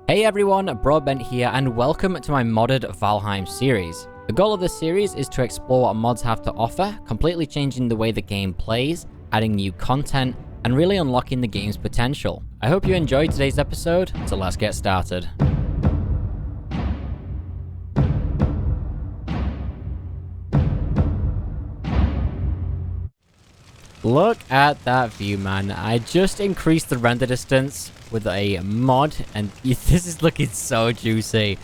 Hey everyone, Broadbent here, and welcome to my modded Valheim series. The goal of this series is to explore what mods have to offer, completely changing the way the game plays, adding new content, and really unlocking the game's potential. I hope you enjoyed today's episode, so let's get started. Look at that view, man. I just increased the render distance with a mod, and this is looking so juicy.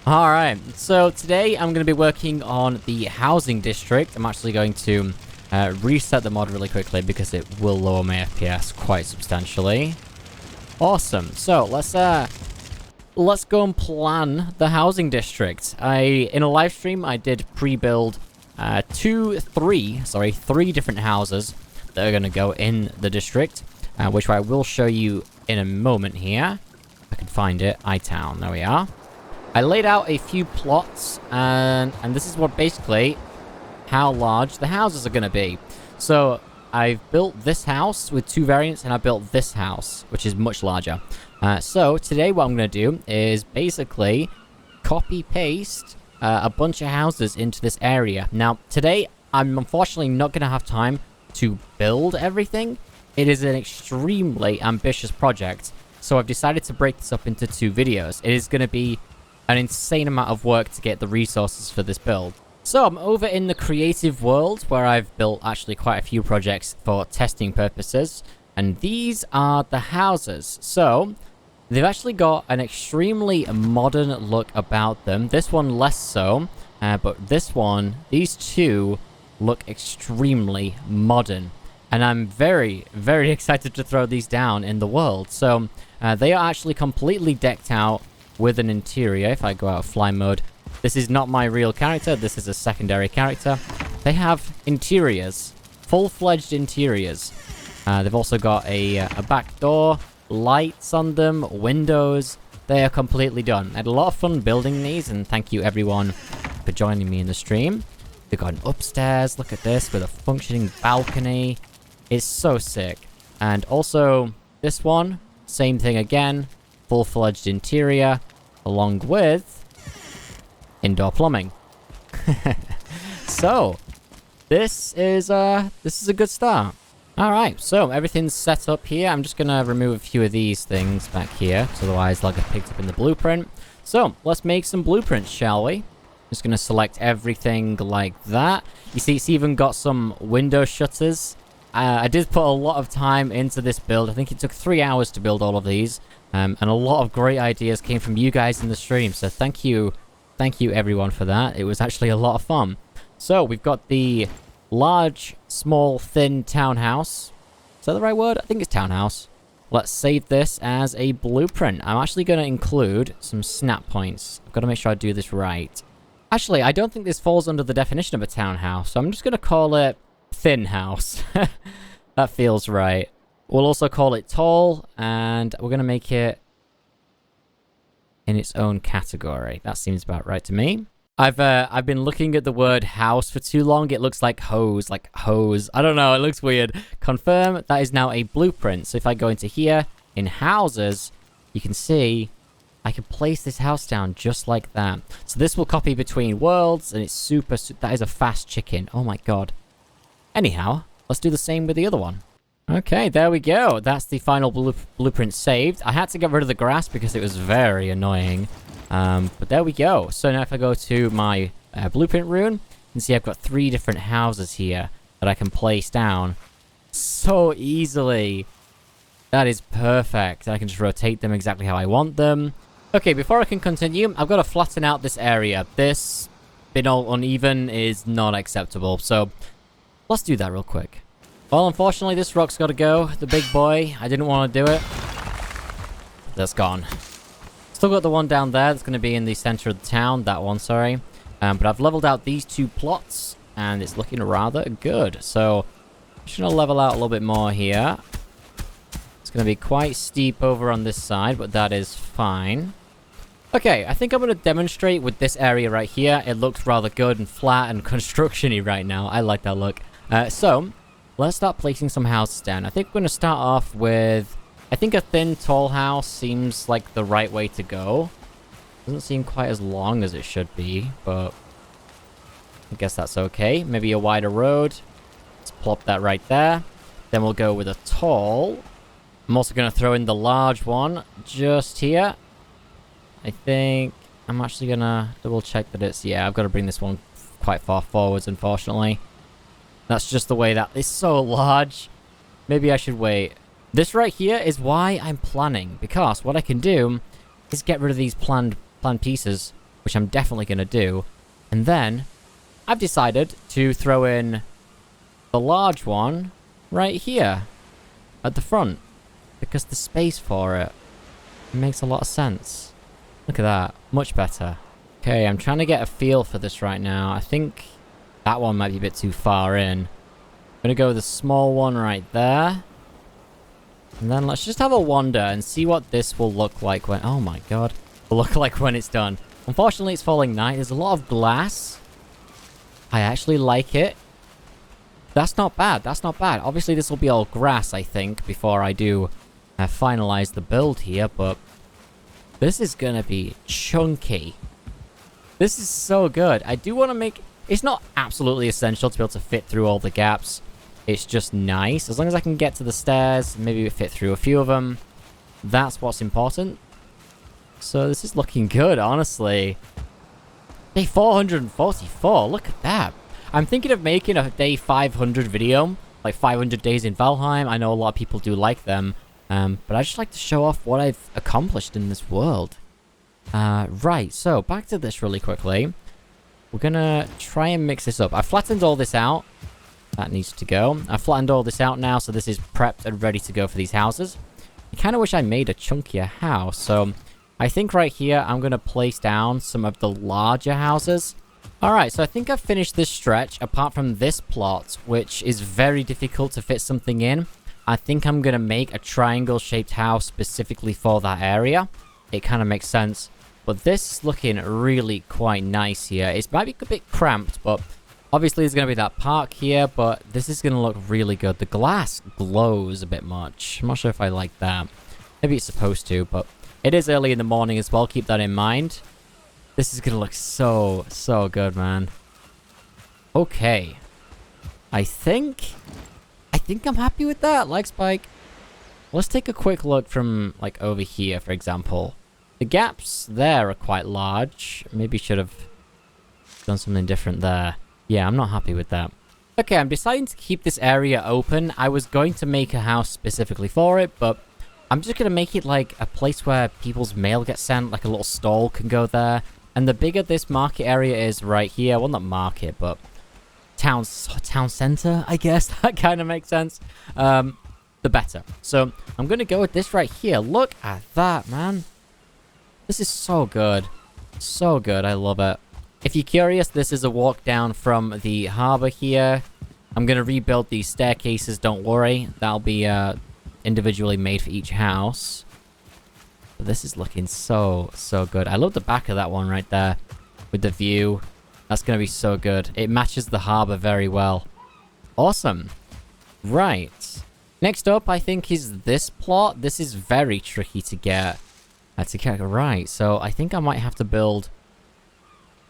Alright, so today I'm going to be working on the housing district. I'm actually going to reset the mod really quickly because it will lower my FPS quite substantially. Awesome. So let's go and plan the housing district. In a live stream I did pre-build three different houses that are going to go in the district, which I will show you in a moment here. If I can find it. iTown, there we are. I laid out a few plots, and this is what basically how large the houses are going to be. So I've built this house with two variants, and I built this house, which is much larger. So today what I'm going to do is basically copy-paste a bunch of houses into this area. Now, today I'm unfortunately not going to have time to build everything. It is an extremely ambitious project, so I've decided to break this up into two videos. It is going to be an insane amount of work to get the resources for this build. So I'm over in the creative world where I've built actually quite a few projects for testing purposes, and these are the houses. So they've actually got an extremely modern look about them. This one less so, but these two look extremely modern, and I'm very, very excited to throw these down in the world. So they are actually completely decked out with an interior. If I go out of fly mode, this is not my real character, this is a secondary character. They have interiors, full-fledged interiors. They've also got a back door, lights on them, windows. They are completely done. I had a lot of fun building these, and thank you everyone for joining me in the stream. They've got an upstairs, look at this, with a functioning balcony. It's so sick. And also, this one, same thing again. Full-fledged interior, along with indoor plumbing. So, this is a good start. Alright, so everything's set up here. I'm just gonna remove a few of these things back here, so otherwise they'll get picked up in the blueprint. So, let's make some blueprints, shall we? Just gonna select everything like that. You see, it's even got some window shutters. I did put a lot of time into this build. I think it took 3 hours to build all of these, and a lot of great ideas came from you guys in the stream. So thank you everyone for that. It was actually a lot of fun. So we've got the large, small, thin townhouse. Is that the right word? I think it's townhouse. Let's save this as a blueprint. I'm actually going to include some snap points. I've got to make sure I do this right. Actually, I don't think this falls under the definition of a townhouse, so I'm just going to call it thin house. That feels right. We'll also call it tall, and we're going to make it in its own category. That seems about right to me. I've been looking at the word house for too long. It looks like hose, I don't know, it looks weird. Confirm, that is now a blueprint. So if I go into here, in houses, you can see I can place this house down just like that. So this will copy between worlds, and it's super that is a fast chicken. Oh my god. Anyhow, let's do the same with the other one. Okay, there we go. That's the final blueprint saved. I had to get rid of the grass because it was very annoying. But there we go. So now if I go to my blueprint rune, you can see I've got 3 different houses here that I can place down so easily. That is perfect. I can just rotate them exactly how I want them. Okay, before I can continue, I've got to flatten out this area. This bit all uneven is not acceptable, so let's do that real quick. Well, unfortunately, this rock's got to go. The big boy. I didn't want to do it. That's gone. Still got the one down there that's going to be in the center of the town. That one, sorry. But I've leveled out these 2 plots, and it's looking rather good. So, I'm just going to level out a little bit more here. It's going to be quite steep over on this side, but that is fine. Okay, I think I'm going to demonstrate with this area right here. It looks rather good and flat and construction-y right now. I like that look. So, let's start placing some houses down. I think we're going to start off with I think a thin, tall house seems like the right way to go. Doesn't seem quite as long as it should be, but I guess that's okay. Maybe a wider road. Let's plop that right there. Then we'll go with a tall. I'm also going to throw in the large one just here. I think I'm actually going to double check that it's... Yeah, I've got to bring this one quite far forwards, unfortunately. That's just the way that is so large. Maybe I should wait. This right here is why I'm planning, because what I can do is get rid of these planned pieces, which I'm definitely going to do. And then I've decided to throw in the large one right here at the front, because the space for it makes a lot of sense. Look at that. Much better. Okay, I'm trying to get a feel for this right now. I think that one might be a bit too far in. I'm going to go with a small one right there. And then let's just have a wander and see what this will look like when... Oh my god. Will look like when it's done. Unfortunately, it's falling night. There's a lot of glass. I actually like it. That's not bad. That's not bad. Obviously, this will be all grass, I think, before I do finalize the build here. But this is going to be chunky. This is so good. I do want to make... It's not absolutely essential to be able to fit through all the gaps. It's just nice. As long as I can get to the stairs, maybe fit through a few of them. That's what's important. So this is looking good, honestly. Day 444. Look at that. I'm thinking of making a day 500 video. Like 500 days in Valheim. I know a lot of people do like them. But I just like to show off what I've accomplished in this world. Right, so back to this really quickly. We're gonna try and mix this up. I flattened all this out. That needs to go. I've flattened all this out now, so this is prepped and ready to go for these houses. I kind of wish I made a chunkier house, so I think right here I'm gonna place down some of the larger houses. Alright, so I think I've finished this stretch, apart from this plot, which is very difficult to fit something in. I think I'm gonna make a triangle-shaped house specifically for that area. It kind of makes sense. But this is looking really quite nice here. It might be a bit cramped, but obviously there's going to be that park here, but this is going to look really good. The glass glows a bit much. I'm not sure if I like that. Maybe it's supposed to, but it is early in the morning as well. Keep that in mind. This is going to look so, so good, man. Okay. I think I'm happy with that. Like spike. Let's take a quick look from, like, over here, for example. The gaps there are quite large. Maybe should have done something different there. Yeah, I'm not happy with that. Okay, I'm deciding to keep this area open. I was going to make a house specifically for it, but I'm just going to make it like a place where people's mail gets sent, like a little stall can go there. And the bigger this market area is right here, well, not market, but town center, I guess. That kind of makes sense. The better. So I'm going to go with this right here. Look at that, man. This is so good. So good. I love it. If you're curious, this is a walk down from the harbor here. I'm going to rebuild these staircases. Don't worry. That'll be individually made for each house. But this is looking so, so good. I love the back of that one right there with the view. That's going to be so good. It matches the harbor very well. Awesome. Right. Next up, I think, is this plot. This is very tricky to get right. So I think I might have to build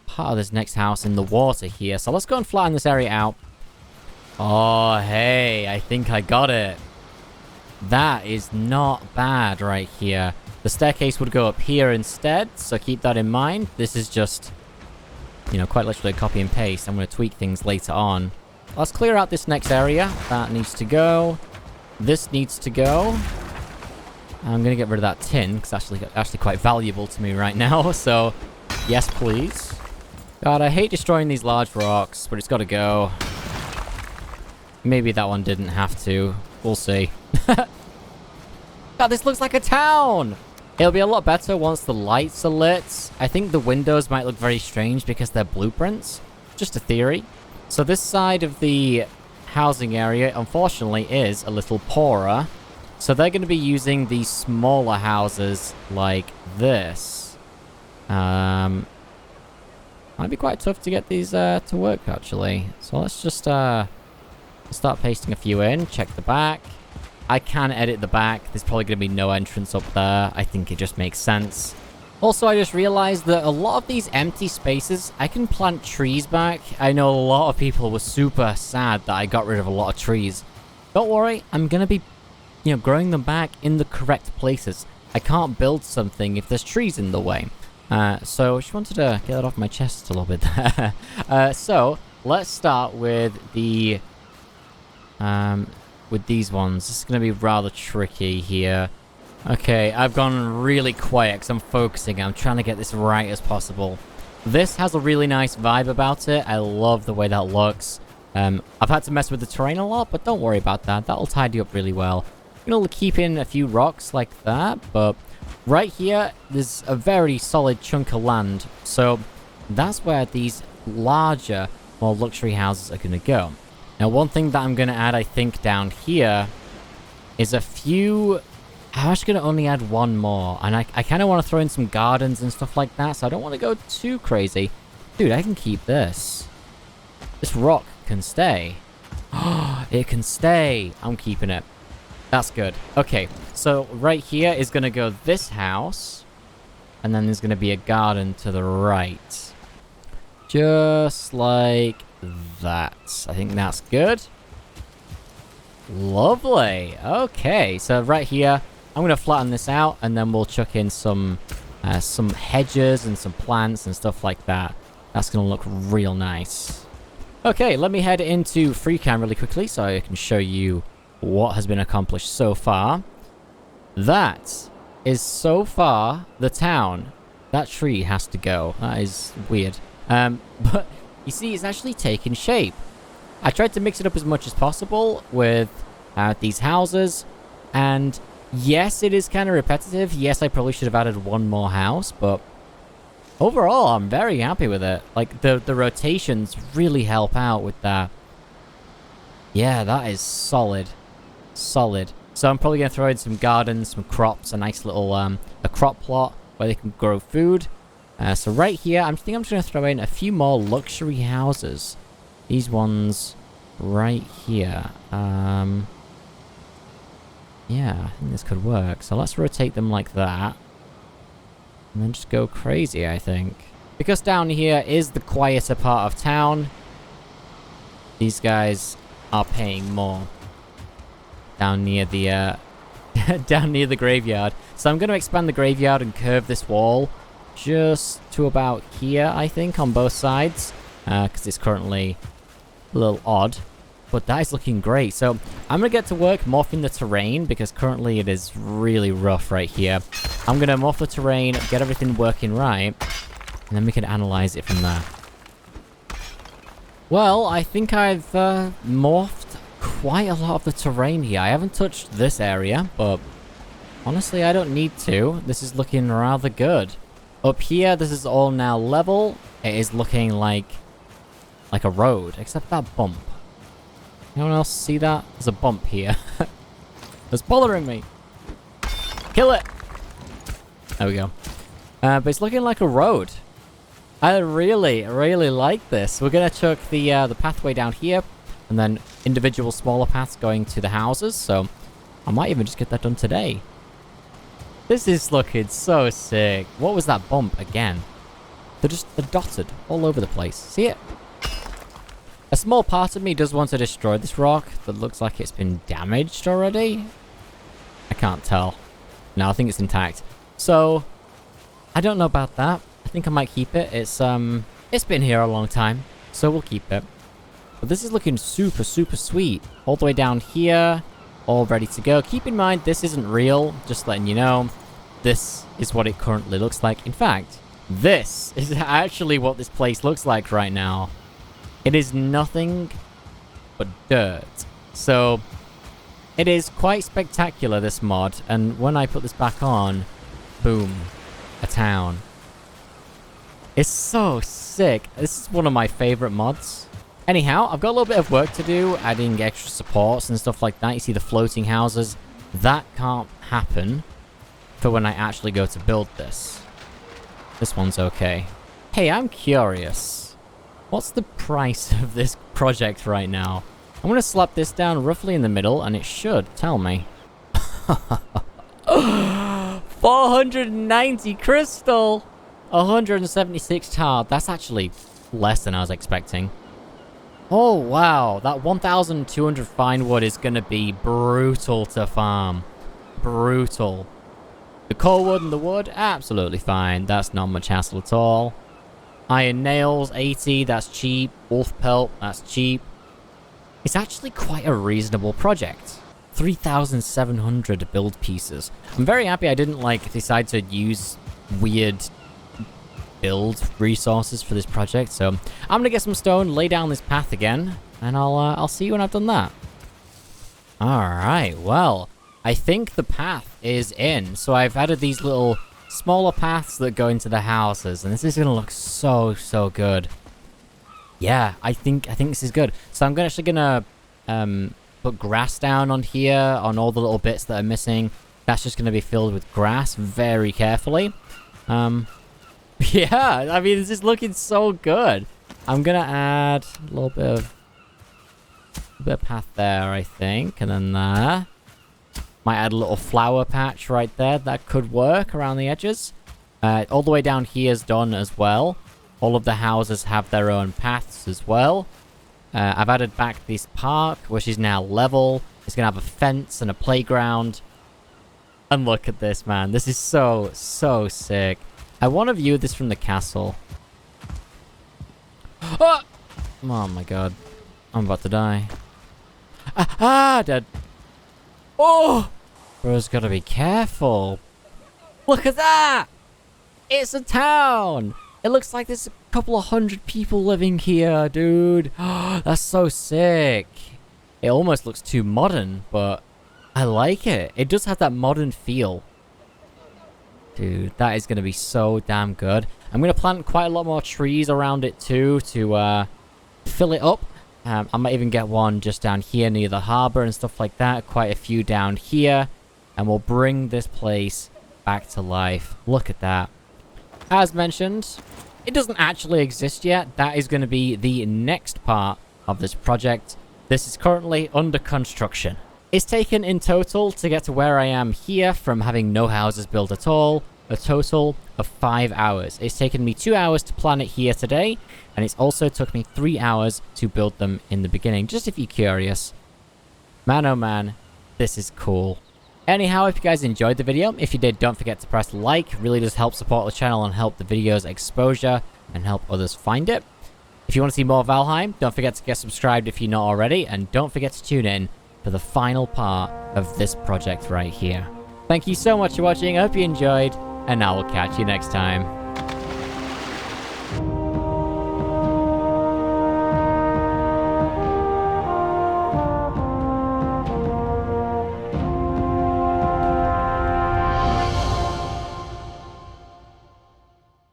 part of this next house in the water here. So let's go and flatten this area out. Oh, hey, I think I got it. That is not bad right here. The staircase would go up here instead, so keep that in mind. This is just, you know, quite literally a copy and paste. I'm going to tweak things later on. Let's clear out this next area. That needs to go. This needs to go. I'm going to get rid of that tin, because it's actually quite valuable to me right now. So, yes, please. God, I hate destroying these large rocks, but it's got to go. Maybe that one didn't have to. We'll see. God, this looks like a town! It'll be a lot better once the lights are lit. I think the windows might look very strange because they're blueprints. Just a theory. So this side of the housing area, unfortunately, is a little poorer. So they're going to be using these smaller houses like this. Might be quite tough to get these to work, actually. So let's just start pasting a few in. Check the back. I can edit the back. There's probably going to be no entrance up there. I think it just makes sense. Also, I just realized that a lot of these empty spaces, I can plant trees back. I know a lot of people were super sad that I got rid of a lot of trees. Don't worry, I'm going to be, growing them back in the correct places. I can't build something if there's trees in the way. So I just wanted to get that off my chest a little bit there. So let's start with the with these ones. This is going to be rather tricky here. Okay, I've gone really quiet because I'm focusing. I'm trying to get this right as possible. This has a really nice vibe about it. I love the way that looks. I've had to mess with the terrain a lot, but don't worry about that. That'll tidy up really well. I'm going to keep in a few rocks like that, but right here, there's a very solid chunk of land. So that's where these larger, more luxury houses are going to go. Now, one thing that I'm going to add, I think, down here is a few... I'm actually going to only add one more. And I kind of want to throw in some gardens and stuff like that, so I don't want to go too crazy. Dude, I can keep this. This rock can stay. Oh, it can stay. I'm keeping it. That's good. Okay, so right here is going to go this house. And then there's going to be a garden to the right. Just like that. I think that's good. Lovely. Okay, so right here, I'm going to flatten this out. And then we'll chuck in some hedges and some plants and stuff like that. That's going to look real nice. Okay, let me head into FreeCam really quickly so I can show you what has been accomplished so far. That is so far the town. That tree has to go. That is weird. But you see, it's actually taken shape. I tried to mix it up as much as possible with these houses. And yes, it is kind of repetitive. Yes, I probably should have added one more house, but overall, I'm very happy with it. Like, the rotations really help out with that. Yeah, that is solid. Solid. So I'm probably going to throw in some gardens, some crops, a nice little a crop plot where they can grow food. So right here, I think I'm just going to throw in a few more luxury houses. These ones right here. Yeah, I think this could work. So let's rotate them like that. And then just go crazy, I think. Because down here is the quieter part of town. These guys are paying more. Down near the down near the graveyard. So I'm going to expand the graveyard and curve this wall just to about here, I think, on both sides, because it's currently a little odd. But that is looking great. So I'm going to get to work morphing the terrain because currently it is really rough right here. I'm going to morph the terrain, get everything working right, and then we can analyze it from there. Well, I think I've morphed quite a lot of the terrain here. I haven't touched this area, but honestly, I don't need to. This is looking rather good. Up here, this is all now level. It is looking like a road, except that bump. Anyone else see that? There's a bump here. It's bothering me. Kill it! There we go. But it's looking like a road. I really, really like this. We're going to chuck the pathway down here. And then individual smaller paths going to the houses. So I might even just get that done today. This is looking so sick. What was that bump again? They're dotted all over the place. See it? A small part of me does want to destroy this rock that looks like it's been damaged already. I can't tell. No, I think it's intact. So, I don't know about that. I think I might keep it. It's been here a long time, so we'll keep it. But this is looking super, super sweet. All the way down here, all ready to go. Keep in mind, this isn't real. Just letting you know, this is what it currently looks like. In fact, this is actually what this place looks like right now. It is nothing but dirt. So, it is quite spectacular, this mod. And when I put this back on, boom, a town. It's so sick. This is one of my favorite mods. Anyhow, I've got a little bit of work to do, adding extra supports and stuff like that. You see the floating houses. That can't happen for when I actually go to build this. This one's okay. Hey, I'm curious. What's the price of this project right now? I'm going to slap this down roughly in the middle, and it should tell me. 490 crystal! 176 tar. That's actually less than I was expecting. Oh, wow. That 1,200 fine wood is going to be brutal to farm. Brutal. The core wood and the wood, absolutely fine. That's not much hassle at all. Iron nails, 80. That's cheap. Wolf pelt, that's cheap. It's actually quite a reasonable project. 3,700 build pieces. I'm very happy I didn't, decide to use weird build resources for this project. So I'm gonna get some stone, lay down this path again, and I'll see you when I've done that. Alright, well, I think the path is in. So I've added these little smaller paths that go into the houses, and this is gonna look so good. Yeah, I think this is good. So I'm actually gonna put grass down on here, on all the little bits that are missing. That's just gonna be filled with grass very carefully. Yeah, I mean, this is looking so good. I'm gonna add a little bit of path there, I think, and then there. Might add a little flower patch right there. That could work around the edges. All the way down here is done as well. All of the houses have their own paths as well. I've added back this park, which is now level. It's gonna have a fence and a playground. And look at this, man. This is so sick. I want to view this from the castle. Oh! Oh my god. I'm about to die. Dead. Oh! Bro's gotta be careful. Look at that! It's a town! It looks like there's a couple of hundred people living here, dude. That's so sick. It almost looks too modern, but I like it. It does have that modern feel. Dude, that is going to be so damn good. I'm going to plant quite a lot more trees around it too to fill it up. I might even get one just down here near the harbor and stuff like that. Quite a few down here. And we'll bring this place back to life. Look at that. As mentioned, it doesn't actually exist yet. That is going to be the next part of this project. This is currently under construction. It's taken in total to get to where I am here from having no houses built at all, a total of 5 hours. It's taken me 2 hours to plan it here today, and it's also took me 3 hours to build them in the beginning, just if you're curious. Man, oh man, this is cool. Anyhow, if you guys enjoyed the video, if you did, don't forget to press like. It really does help support the channel and help the video's exposure and help others find it. If you want to see more Valheim, don't forget to get subscribed if you're not already, and don't forget to tune in for the final part of this project right here. Thank you so much for watching, I hope you enjoyed, and I will catch you next time.